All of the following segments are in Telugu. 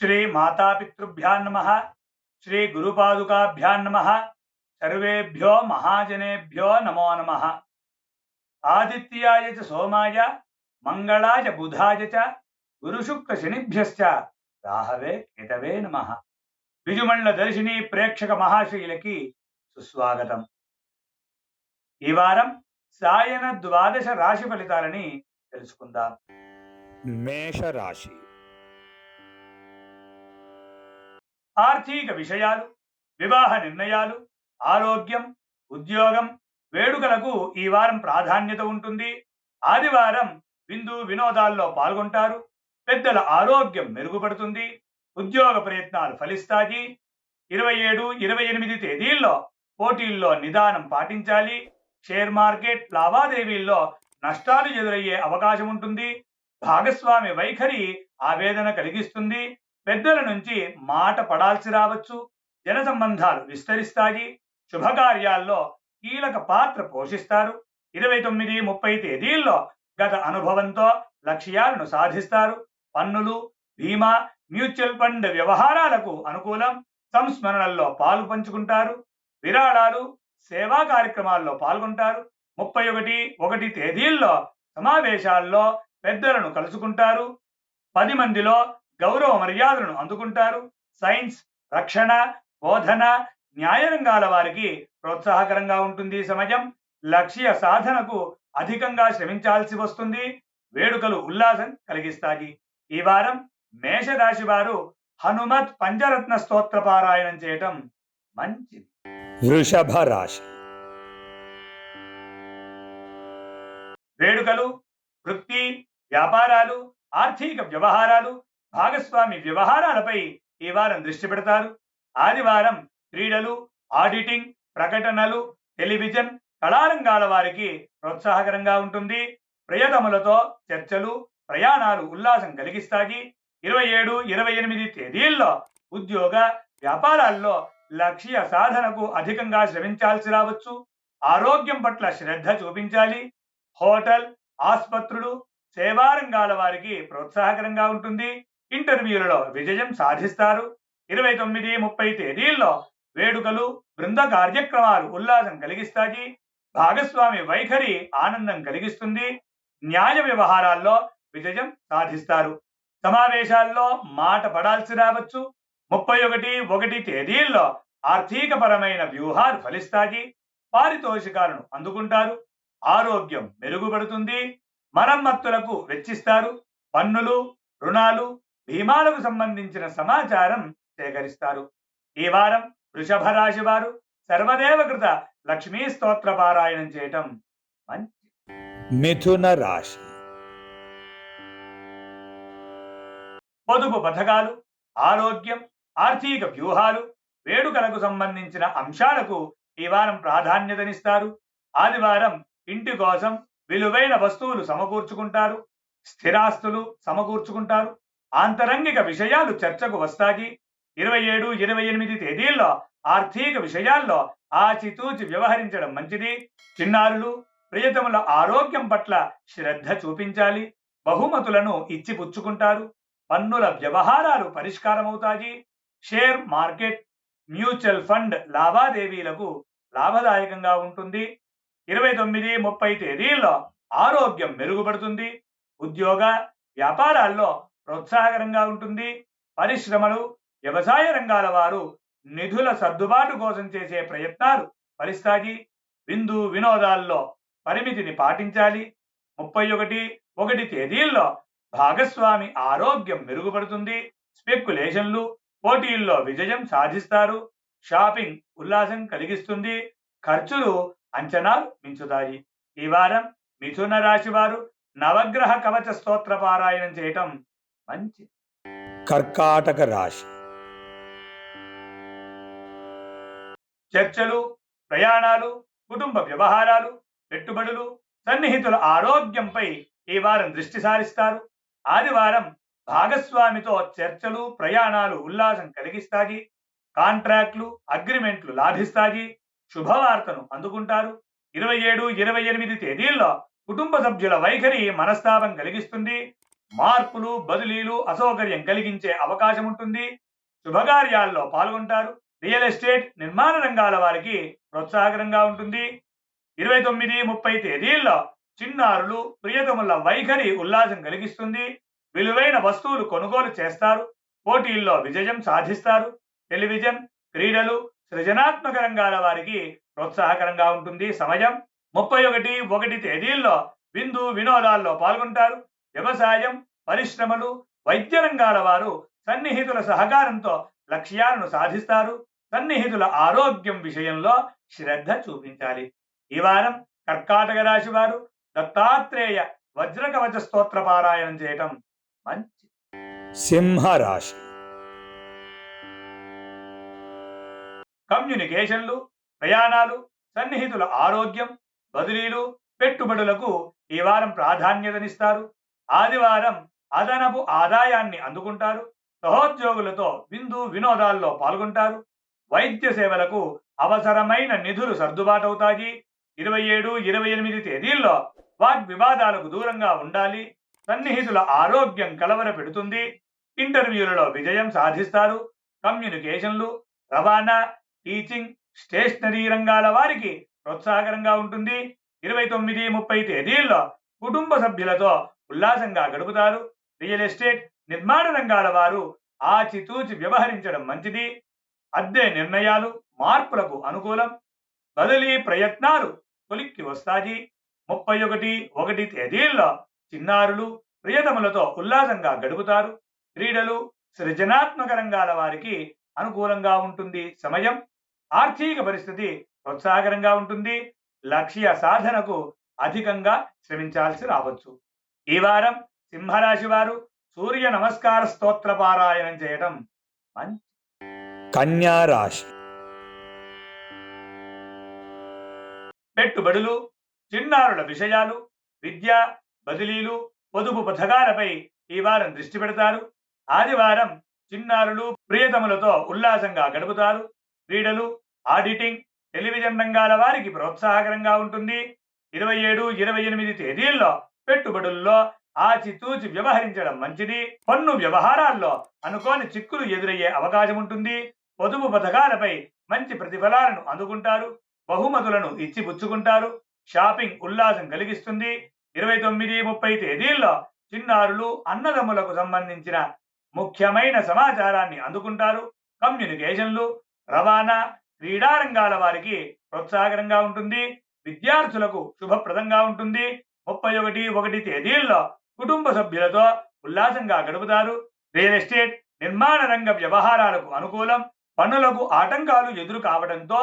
श्री मातापितृभ्यां नमः। श्री गुरुपादुकाभ्यां नमः। सर्वेभ्यो महाजनेभ्यो नमो नमः। आदित्याय च सोमाय मंगलाय बुधाय च गुरुशुक्र शनिभ्यश्च राहवे केतवे नमः। విజుమండల దర్శిని ప్రేక్షక మహాశైలకి సుస్వాగతం. ఈ వారం సాయన ద్వాదశ రాశి ఫలితాలని తెలుసుకుందాం. మేషరాశి. ఆర్థిక విషయాలు, వివాహ నిర్ణయాలు, ఆరోగ్యం, ఉద్యోగం, వేడుకలకు ఈ వారం ప్రాధాన్యత ఉంటుంది. ఆదివారం విందు వినోదాల్లో పాల్గొంటారు. పెద్దల ఆరోగ్యం మెరుగుపడుతుంది. ఉద్యోగ ప్రయత్నాలు ఫలిస్తాయి. 27, 28 తేదీల్లో పోటీల్లో నిదానం పాటించాలి. షేర్ మార్కెట్ లావాదేవీల్లో నష్టాలు ఎదురయ్యే అవకాశం ఉంటుంది. భాగస్వామి వైఖరి ఆవేదన కలిగిస్తుంది. పెద్దల నుంచి మాట పడాల్సి రావచ్చు. జన సంబంధాలు విస్తరిస్తాయి. శుభకార్యాల్లో కీలక పాత్ర పోషిస్తారు. 29, 30 తేదీల్లో గత అనుభవంతో లక్ష్యాలను సాధిస్తారు. పన్నులు, బీమా, మ్యూచువల్ ఫండ్ వ్యవహారాలకు అనుకూలం. సంస్మరణల్లో పాలు పంచుకుంటారు. విరాళాలు, సేవా కార్యక్రమాల్లో పాల్గొంటారు. 31, 1 తేదీల్లో సమావేశాల్లో పెద్దలను కలుసుకుంటారు. 10 మందిలో గౌరవ మర్యాదలను అందుకుంటారు. సైన్స్, రక్షణ, బోధన, న్యాయ రంగాల వారికి ప్రోత్సాహకరంగా ఉంటుంది. సమయం లక్ష్య సాధనకు అధికంగా శ్రమించాల్సి వస్తుంది. వేడుకలు ఉల్లాసం కలిగిస్తాయి. ఈ వారం మేషరాశి వారు హనుమత్ పంచరత్న స్తోత్ర పారాయణం చేయటం మంచిది. వృషభ రాశి. వేడుకలు, వృత్తి, వ్యాపారాలు, ఆర్థిక వ్యవహారాలు, భాగస్వామి వ్యవహారాలపై ఈ వారం దృష్టి పెడతారు. ఆదివారం క్రీడలు, ఆడిటింగ్, ప్రకటనలు, టెలివిజన్, కళారంగాల వారికి ప్రోత్సాహకరంగా ఉంటుంది. ప్రియతములతో చర్చలు, ప్రయాణాలు ఉల్లాసం కలిగిస్తాయి. 27, 28 తేదీల్లో ఉద్యోగ వ్యాపారాల్లో లక్ష్య సాధనకు అధికంగా శ్రమించాల్సి రావచ్చు. ఆరోగ్యం పట్ల శ్రద్ధ చూపించాలి. హోటల్, ఆసుపత్రులు, సేవా రంగాల వారికి ప్రోత్సాహకరంగా ఉంటుంది. ఇంటర్వ్యూలలో విజయం సాధిస్తారు. 29, 30 తేదీల్లో వేడుకలు, బృంద కార్యక్రమాలు ఉల్లాసం కలిగిస్తాయి. భాగస్వామి వైఖరి ఆనందం కలిగిస్తుంది. న్యాయ వ్యవహారాల్లో విజయం సాధిస్తారు. సమావేశాల్లో మాట పడాల్సి రావచ్చు. 31, 1 తేదీల్లో ఆర్థికపరమైన వ్యూహాలు ఫలిస్తాయి. పారితోషికాలను అందుకుంటారు. ఆరోగ్యం మెరుగుపడుతుంది. మరమ్మతులకు వెచ్చిస్తారు. పన్నులు, రుణాలు, బీమాలకు సంబంధించిన సమాచారం సేకరిస్తారు. ఈ వారం వృషభ రాశి వారు సర్వదేవకృత లక్ష్మీ స్తోత్ర పారాయణం చేయటం మంచిది. మిథున రాశి. పొదుపు పథకాలు, ఆరోగ్యం, ఆర్థిక వ్యూహాలు, వేడుకలకు సంబంధించిన అంశాలకు ఈ వారం ప్రాధాన్యతనిస్తారు. ఆదివారం ఇంటి కోసం విలువైన వస్తువులు సమకూర్చుకుంటారు. స్థిరాస్తులు సమకూర్చుకుంటారు. ఆంతరంగిక విషయాలు చర్చకు వస్తాయి. 27, 28 తేదీల్లో ఆర్థిక విషయాల్లో ఆచితూచి వ్యవహరించడం మంచిది. చిన్నారులు, ప్రియతముల ఆరోగ్యం పట్ల శ్రద్ధ చూపించాలి. బహుమతులను ఇచ్చి పుచ్చుకుంటారు. పన్నుల వ్యవహారాలు పరిష్కారమవుతాయి. షేర్ మార్కెట్, మ్యూచువల్ ఫండ్ లావాదేవీలకు లాభదాయకంగా ఉంటుంది. 29, 30 తేదీల్లో ఆరోగ్యం మెరుగుపడుతుంది. ఉద్యోగ వ్యాపారాల్లో ప్రోత్సాహకరంగా ఉంటుంది. పరిశ్రమలు, వ్యవసాయ రంగాల వారు నిధుల సర్దుబాటు కోసం చేసే ప్రయత్నాలు ఫలిస్తాయి. విందు వినోదాల్లో పరిమితిని పాటించాలి. 31, 1 తేదీల్లో భాగస్వామి ఆరోగ్యం మెరుగుపడుతుంది. స్పెక్యులేషన్లు, పోటీల్లో విజయం సాధిస్తారు. షాపింగ్ ఉల్లాసం కలిగిస్తుంది. ఖర్చులు అంచనాలు మించుతాయి. ఈ వారం మిథున రాశి వారు నవగ్రహ కవచ స్తోత్ర పారాయణం చేయటం మంచిది. కర్కాటక రాశి. చర్చలు, ప్రయాణాలు, కుటుంబ వ్యవహారాలు, పెట్టుబడులు, సన్నిహితుల ఆరోగ్యంపై ఈ వారం దృష్టి సారిస్తారు. ఆదివారం భాగస్వామితో చర్చలు, ప్రయాణాలు ఉల్లాసం కలిగిస్తాయి. కాంట్రాక్ట్లు, అగ్రిమెంట్లు లాభిస్తాయి. శుభవార్తను అందుకుంటారు. 27, 28 తేదీల్లో కుటుంబ సభ్యుల వైఖరి మనస్తాపం కలిగిస్తుంది. మార్పులు బదిలీలు అసౌకర్యం కలిగించే అవకాశం ఉంటుంది. శుభకార్యాల్లో పాల్గొంటారు. రియల్ ఎస్టేట్ నిర్మాణ రంగాల వారికి ప్రోత్సాహకరంగా ఉంటుంది. 29, 30 తేదీల్లో చిన్నారులు ప్రియతముల వైఖరి ఉల్లాసం కలిగిస్తుంది. విలువైన వస్తువులు కొనుగోలు చేస్తారు. పోటీల్లో విజయం సాధిస్తారు. టెలివిజన్, క్రీడలు, సృజనాత్మక రంగాల వారికి ప్రోత్సాహకరంగా ఉంటుంది. సమయం 31 తేదీల్లో విందు వినోదాల్లో పాల్గొంటారు. వ్యవసాయం, పరిశ్రమలు, వైద్య రంగాల వారు సన్నిహితుల సహకారంతో లక్ష్యాలను సాధిస్తారు. సన్నిహితుల ఆరోగ్యం విషయంలో శ్రద్ధ చూపించాలి. ఈ వారం కర్కాటక రాశి వారు దత్తాత్రేయ వజ్రకవచ స్తోత్ర పారాయణం చేయటం మంచి. సింహరాశి. కమ్యూనికేషన్లు, ప్రయాణాలు, సన్నిహితుల ఆరోగ్యం, బదిలీలు, పెట్టుబడులకు ఈ వారం ప్రాధాన్యతనిస్తారు. ఆదివారం అదనపు ఆదాయాన్ని అందుకుంటారు. సహోద్యోగులతో విందు వినోదాల్లో పాల్గొంటారు. వైద్య సేవలకు అవసరమైన నిధులు సర్దుబాటవుతాయి. 27, 28 తేదీల్లో వాగ్వివాదాలకు దూరంగా ఉండాలి. సన్నిహితుల ఆరోగ్యం కలవర పెడుతుంది. ఇంటర్వ్యూలలో విజయం సాధిస్తారు. కమ్యూనికేషన్లు, రవాణా, టీచింగ్, స్టేషనరీ రంగాల వారికి ప్రోత్సాహకరంగా ఉంటుంది. 29, 30 తేదీల్లో కుటుంబ సభ్యులతో ఉల్లాసంగా గడుపుతారు. రియల్ ఎస్టేట్ నిర్మాణ రంగాల వారు ఆచితూచి వ్యవహరించడం మంచిది. అద్దె నిర్ణయాలు మార్పులకు అనుకూలం. బదిలీ ప్రయత్నాలు కొలిక్కి వస్తాయి. 31 తేదీల్లో చిన్నారులు ప్రియతములతో ఉల్లాసంగా గడుపుతారు. క్రీడలు, సృజనాత్మక రంగాల వారికి అనుకూలంగా ఉంటుంది. సమయం ఆర్థిక పరిస్థితి ప్రోత్సాహకరంగా ఉంటుంది. లక్ష్య సాధనకు అధికంగా శ్రమించాల్సి రావచ్చు. ఈ వారం సింహరాశి వారు సూర్య నమస్కార స్తోత్ర పారాయణం చేయటం మంచి. కన్యా రాశి. పెట్టుబడులు, చిన్నారుల విషయాలు, విద్య, బదిలీలు, పొదుపు పథకాలపై ఈ వారం దృష్టి పెడతారు. ఆదివారం చిన్నారులు ప్రియతములతో ఉల్లాసంగా గడుపుతారు. క్రీడలు, ఆడిటింగ్, టెలివిజన్ రంగాల వారికి ప్రోత్సాహకరంగా ఉంటుంది. 27, 28 తేదీల్లో పెట్టుబడుల్లో ఆచితూచి వ్యవహరించడం మంచిది. పన్ను వ్యవహారాల్లో అనుకోని చిక్కులు ఎదురయ్యే అవకాశం ఉంటుంది. పొదుపు పథకాలపై మంచి ప్రతిఫలాలను అందుకుంటారు. బహుమతులను ఇచ్చి పుచ్చుకుంటారు. షాపింగ్ ఉల్లాసం కలిగిస్తుంది. 29, 30 తేదీల్లో చిన్నారులు అన్నదమ్ములకు సంబంధించిన ముఖ్యమైన సమాచారాన్ని అందుకుంటారు. కమ్యూనికేషన్లు, రవాణా, క్రీడా రంగాల వారికి ప్రోత్సాహకరంగా ఉంటుంది. విద్యార్థులకు శుభప్రదంగా ఉంటుంది. 31 తేదీల్లో కుటుంబ సభ్యులతో ఉల్లాసంగా గడుపుతారు. రియల్ ఎస్టేట్ నిర్మాణ రంగ వ్యవహారాలకు అనుకూలం. పన్నులకు ఆటంకాలు ఎదురు కావడంతో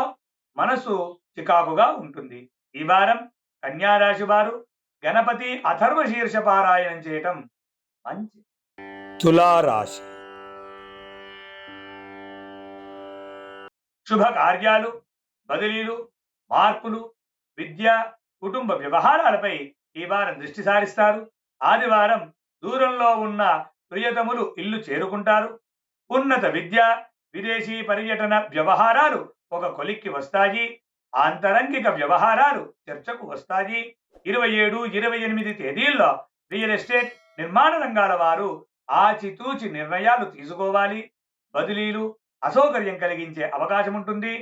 మనసు చికాకుగా ఉంటుంది. ఈ వారం కన్యారాశి వారు గణపతి అథర్వ శీర్ష పారాయణం చేయటం మంచి. తులారాశి. శుభకార్యాలు, బదిలీలు, మార్పులు, విద్య, కుటుంబ వ్యవహారాలపై ఈ వారం దృష్టి సారిస్తారు. ఆదివారం దూరంలో ఉన్న ప్రియతములు ఇల్లు చేరుకుంటారు. ఉన్నత విద్య, విదేశీ పర్యటన వ్యవహారాలు ఒక కొలిక్కి వస్తాయి. ఆంతరంగిక వ్యవహారాలు చర్చకు వస్తాయి. 27, 28 తేదీల్లో రియల్ ఎస్టేట్ నిర్మాణ రంగాల వారు ఆచితూచి నిర్ణయాలు తీసుకోవాలి. బదిలీలు అసౌకర్యం కలిగించే అవకాశం ఉంటుంది.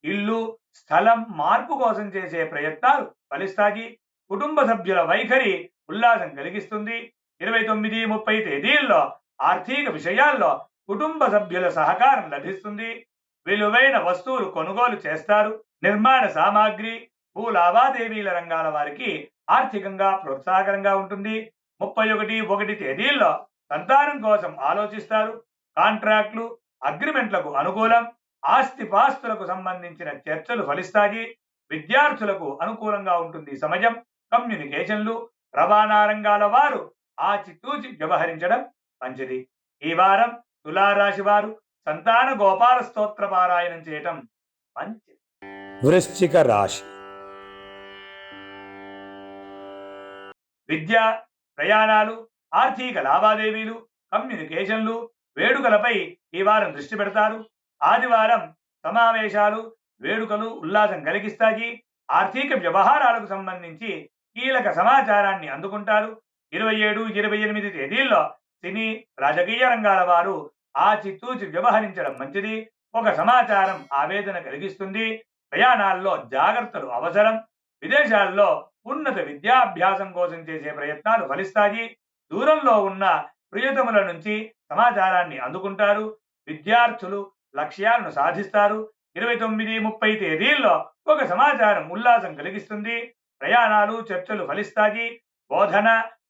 ఇల్లు, స్థలం మార్పు కోసం చేసే ప్రయత్నాలు ఫలిస్తాయి. కుటుంబ సభ్యుల వైఖరి ఉల్లాసం కలిగిస్తుంది. 29, 30 తేదీల్లో ఆర్థిక విషయాల్లో కుటుంబ సభ్యుల సహకారం లభిస్తుంది. విలువైన వస్తువులు కొనుగోలు చేస్తారు. నిర్మాణ సామాగ్రి, భూ లావాదేవీల రంగాల వారికి ఆర్థికంగా ప్రోత్సాహకరంగా ఉంటుంది. 31 తేదీల్లో సంతానం కోసం ఆలోచిస్తారు. కాంట్రాక్టులు, అగ్రిమెంట్లకు అనుకూలం. ఆస్తిపాస్తులకు సంబంధించిన చర్చలు ఫలిస్తాయి. విద్యార్థులకు అనుకూలంగా ఉంటుంది. సమయం కమ్యూనికేషన్లు, రవాణా రంగాల వారు ఆచితూచి వ్యవహరించడం మంచిది. ఈ వారం తులారాశి వారు సంతాన గోపాల స్తోత్ర పారాయణం చేయటం మంచిది. వృశ్చిక రాశి. విద్య, ప్రయాణాలు, ఆర్థిక లావాదేవీలు, కమ్యూనికేషన్లు, వేడుకలపై ఈ వారం దృష్టి పెడతారు. ఆదివారం సమావేశాలు, వేడుకలు ఉల్లాసం కలిగిస్తాయి. ఆర్థిక వ్యవహారాలకు సంబంధించి కీలక సమాచారాన్ని అందుకుంటారు. 27, 28 తేదీల్లో సినీ రాజకీయ రంగాల వారు ఆచితూచి వ్యవహరించడం మంచిది. ఒక సమాచారం ఆవేదన కలిగిస్తుంది. ప్రయాణాల్లో జాగ్రత్తలు అవసరం. విదేశాల్లో ఉన్నత విద్యాభ్యాసం కోసం చేసే ప్రయత్నాలు ఫలిస్తాయి. దూరంలో ఉన్న ప్రియతముల నుంచి సమాచారాన్ని అందుకుంటారు. విద్యార్థులు లక్ష్యాలను సాధిస్తారు. 29, 30 తేదీల్లో ఒక సమాచారం ఉల్లాసం కలిగిస్తుంది. ప్రయాణాలు చర్చలు ఫలిస్తాయి. బోధన,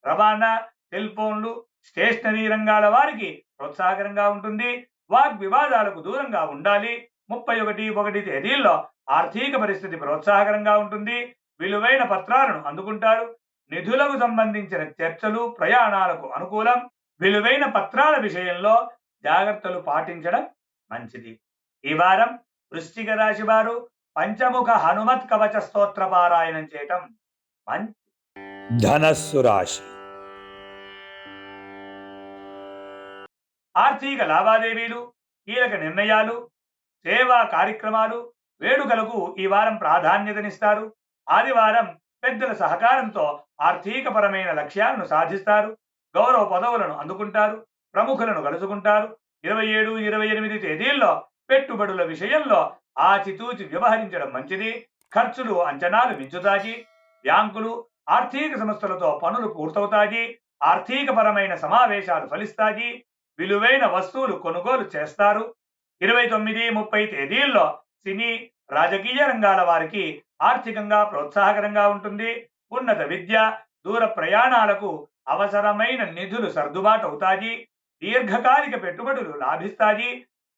రవాణా, సెల్ ఫోన్లు, స్టేషనరీ రంగాల వారికి ప్రోత్సాహకరంగా ఉంటుంది. వాగ్వివాదాలకు దూరంగా ఉండాలి. 31 తేదీల్లో ఆర్థిక పరిస్థితి ప్రోత్సాహకరంగా ఉంటుంది. విలువైన పత్రాలను అందుకుంటారు. నిధులకు సంబంధించిన చర్చలు ప్రయాణాలకు అనుకూలం. విలువైన పత్రాల విషయంలో జాగ్రత్తలు పాటించడం మంచిది. ఈ వారం వృశ్చిక రాశి వారు పంచముఖ హనుమత్ కవచ స్తోత్ర పారాయణం చేయటం మంచిది. ధనస్సు రాశి. ఆర్థిక లావాదేవీలు, కీలక నిర్ణయాలు, సేవా కార్యక్రమాలు, వేడుకలకు ఈ వారం ప్రాధాన్యతనిస్తారు. ఆదివారం పెద్దల సహకారంతో ఆర్థికపరమైన లక్ష్యాలను సాధిస్తారు. గౌరవ పదవులను అందుకుంటారు. ప్రముఖులను కలుసుకుంటారు. 27, 28 తేదీల్లో పెట్టుబడుల విషయంలో ఆచితూచి వ్యవహరించడం మంచిది. ఖర్చులు అంచనాలు మించుతాయి. బ్యాంకులు, ఆర్థిక సంస్థలతో పనులు పూర్తవుతాయి. ఆర్థికపరమైన సమావేశాలు ఫలిస్తాయి. విలువైన వస్తువులు కొనుగోలు చేస్తారు. 29, 30 తేదీల్లో సినీ రాజకీయ రంగాల వారికి ఆర్థికంగా ప్రోత్సాహకరంగా ఉంటుంది. ఉన్నత విద్య, దూర ప్రయాణాలకు అవసరమైన నిధులు సర్దుబాటు అవుతాయి. దీర్ఘకాలిక పెట్టుబడులు లాభిస్తాయి.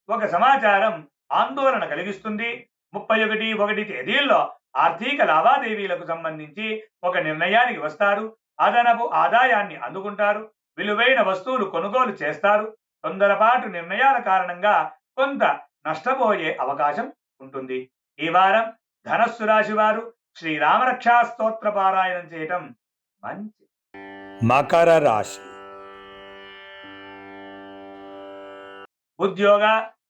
ఒక సమాచారం ఆందోళన కలిగిస్తుంది. 31 తేదీల్లో ఆర్థిక లావాదేవీలకు సంబంధించి ఒక నిర్ణయానికి వస్తారు. అదనపు ఆదాయాన్ని అందుకుంటారు. విలువైన వస్తువులు కొనుగోలు చేస్తారు. తొందరపాటు నిర్ణయాల కారణంగా కొంత నష్టపోయే అవకాశం ఉంటుంది. ఈ వారం ధనస్సు రాశి వారు శ్రీరామరక్షా స్తోత్ర పారాయణం చేయటం మంచిది. మకర రాశి. ఉద్యోగ,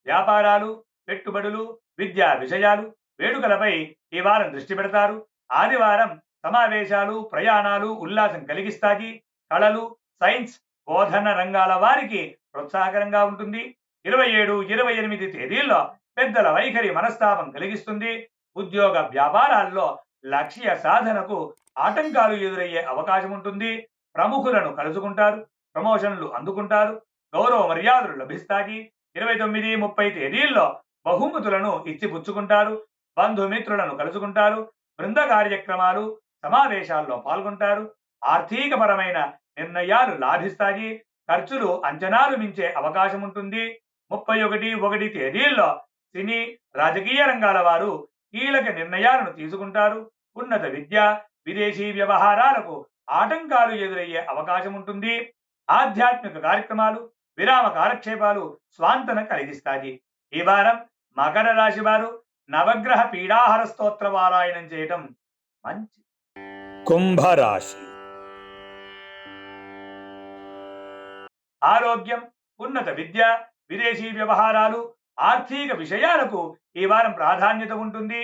వ్యాపారాలు, పెట్టుబడులు, విద్యా విషయాలు, వేడుకలపై ఈ వారం దృష్టి పెడతారు. ఆదివారం సమావేశాలు, ప్రయాణాలు ఉల్లాసం కలిగిస్తాయి. కళలు, సైన్స్, బోధన రంగాల వారికి ప్రోత్సాహకరంగా ఉంటుంది. 27, 28 తేదీల్లో పెద్దల వైఖరి మనస్తాపం కలిగిస్తుంది. ఉద్యోగ వ్యాపారాల్లో లక్ష్య సాధనకు ఆటంకాలు ఎదురయ్యే అవకాశం ఉంటుంది. ప్రముఖులను కలుసుకుంటారు. ప్రమోషన్లు అందుకుంటారు. గౌరవ మర్యాదలు లభిస్తాయి. 29, 30 తేదీల్లో బహుమతులను ఇచ్చి పుచ్చుకుంటారు. బంధుమిత్రులను కలుసుకుంటారు. బృంద కార్యక్రమాలు, సమావేశాల్లో పాల్గొంటారు. ఆర్థికపరమైన నిర్ణయాలు లాభిస్తాయి. ఖర్చులు అంచనాలు మించే అవకాశం ఉంటుంది. 31 తేదీల్లో సినీ రాజకీయ రంగాల వారు కీలక నిర్ణయాలను తీసుకుంటారు. ఉన్నత విద్య, విదేశీ వ్యవహారాలకు ఆటంకాలు ఎదురయ్యే అవకాశం ఉంటుంది. ఆధ్యాత్మిక కార్యక్రమాలు, విరామ కాలక్షేపాలు స్వాంతన కలిగిస్తాయి. ఈ వారం మకర రాశి వారు నవగ్రహ పీడాహర స్తోత్ర పారాయణం చేయటం మంచిది. కుంభరాశి. ఆరోగ్యం, ఉన్నత విద్య, విదేశీ వ్యవహారాలు, ఆర్థిక విషయాలకు ఈ వారం ప్రాధాన్యత ఉంటుంది.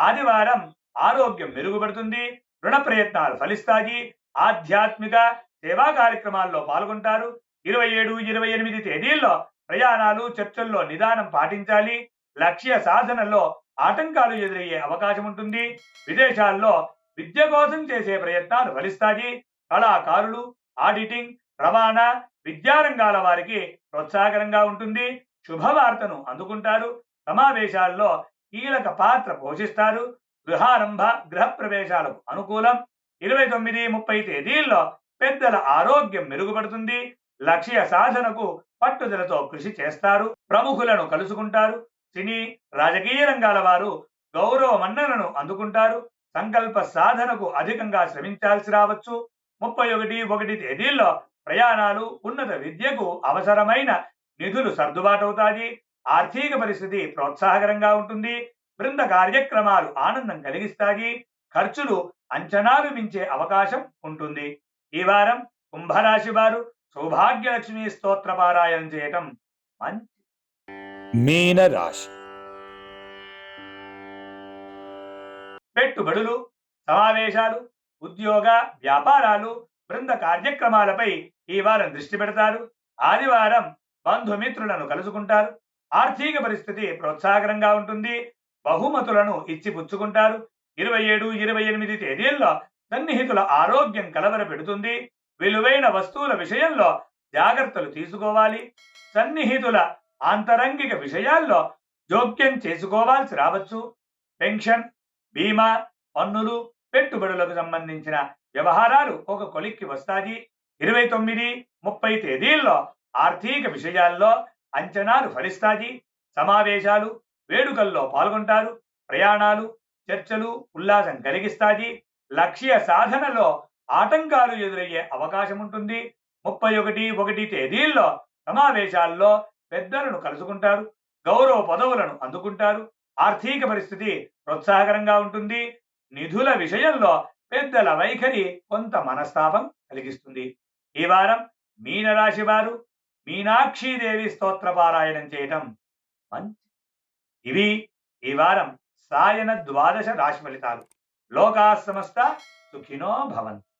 ఆదివారం ఆరోగ్యం మెరుగుపడుతుంది. రుణ ప్రయత్నాలు ఫలిస్తాయి. ఆధ్యాత్మిక సేవా కార్యక్రమాల్లో పాల్గొంటారు. 27, 28 తేదీల్లో ప్రయాణాలు, చర్చల్లో నిదానం పాటించాలి. లక్ష్య సాధనలో ఆటంకాలు ఎదురయ్యే అవకాశం ఉంటుంది. విదేశాల్లో విద్య కోసం చేసే ప్రయత్నాలు ఫలిస్తాయి. కళాకారులు, ఆడిటింగ్, రవాణా, విద్యారంగాల వారికి ప్రోత్సాహకరంగా ఉంటుంది. శుభవార్తను అందుకుంటారు. సమావేశాల్లో కీలక పాత్ర పోషిస్తారు. గృహారంభ, గృహ ప్రవేశాలకు అనుకూలం. 29, 30 తేదీల్లో పెద్దల ఆరోగ్యం మెరుగుపడుతుంది. లక్ష్య సాధనకు పట్టుదలతో కృషి చేస్తారు. ప్రముఖులను కలుసుకుంటారు. సినీ రాజకీయ రంగాల వారు గౌరవ మన్ననలను అందుకుంటారు. సంకల్ప సాధనకు అధికంగా శ్రమించాల్సి రావచ్చు. 31 తేదీల్లో ప్రయాణాలు, ఉన్నత విద్యకు అవసరమైన నిధులు సర్దుబాటవుతాయి. ఆర్థిక పరిస్థితి ప్రోత్సాహకరంగా ఉంటుంది. బృంద కార్యక్రమాలు ఆనందం కలిగిస్తాయి. ఖర్చులు అంచనాలు మించే అవకాశం ఉంటుంది. ఈ వారం కుంభరాశి వారు సౌభాగ్యలక్ష్మి స్తోత్ర పారాయణం చేయటం మంచిది. మీన రాశి. పెట్టుబడులు, సమావేశాలు, ఉద్యోగ వ్యాపారాలు, బృంద కార్యక్రమాలపై ఈ వారం దృష్టి పెడతారు. ఆదివారం బంధుమిత్రులను కలుసుకుంటారు. ఆర్థిక పరిస్థితి ప్రోత్సాహకరంగా ఉంటుంది. బహుమతులను ఇచ్చి పుచ్చుకుంటారు. 27, 28 తేదీల్లో సన్నిహితుల ఆరోగ్యం కలవరపెడుతుంది. విలువైన వస్తువుల విషయంలో జాగ్రత్తలు తీసుకోవాలి. సన్నిహితుల ఆంతరంగిక విషయాల్లో జోక్యం చేసుకోవాల్సి రావచ్చు. పెన్షన్, బీమా, పన్నులు, పెట్టుబడులకు సంబంధించిన వ్యవహారాలు ఒక కొలిక్కి వస్తాయి. 29, 30 తేదీల్లో ఆర్థిక విషయాల్లో అంచనాలు ఫలిస్తాయి. సమావేశాలు, వేడుకల్లో పాల్గొంటారు. ప్రయాణాలు, చర్చలు ఉల్లాసం కలిగిస్తాయి. లక్ష్య సాధనలో ఆటంకాలు ఎదురయ్యే అవకాశం ఉంటుంది. 31 తేదీల్లో సమావేశాల్లో పెద్దలను కలుసుకుంటారు. గౌరవ పదవులను అందుకుంటారు. ఆర్థిక పరిస్థితి ప్రోత్సాహకరంగా ఉంటుంది. నిధుల విషయంలో పెద్దల వైఖరి కొంత మనస్తాపం కలిగిస్తుంది. ఈ వారం మీనరాశి వారు మీనాక్షీదేవి స్తోత్ర పారాయణం చేయటం మంచి. ఇవి ఈ వారం సాయన ద్వాదశ రాశి ఫలితాలు. లోకా సమస్త సుఖినో భవంతు.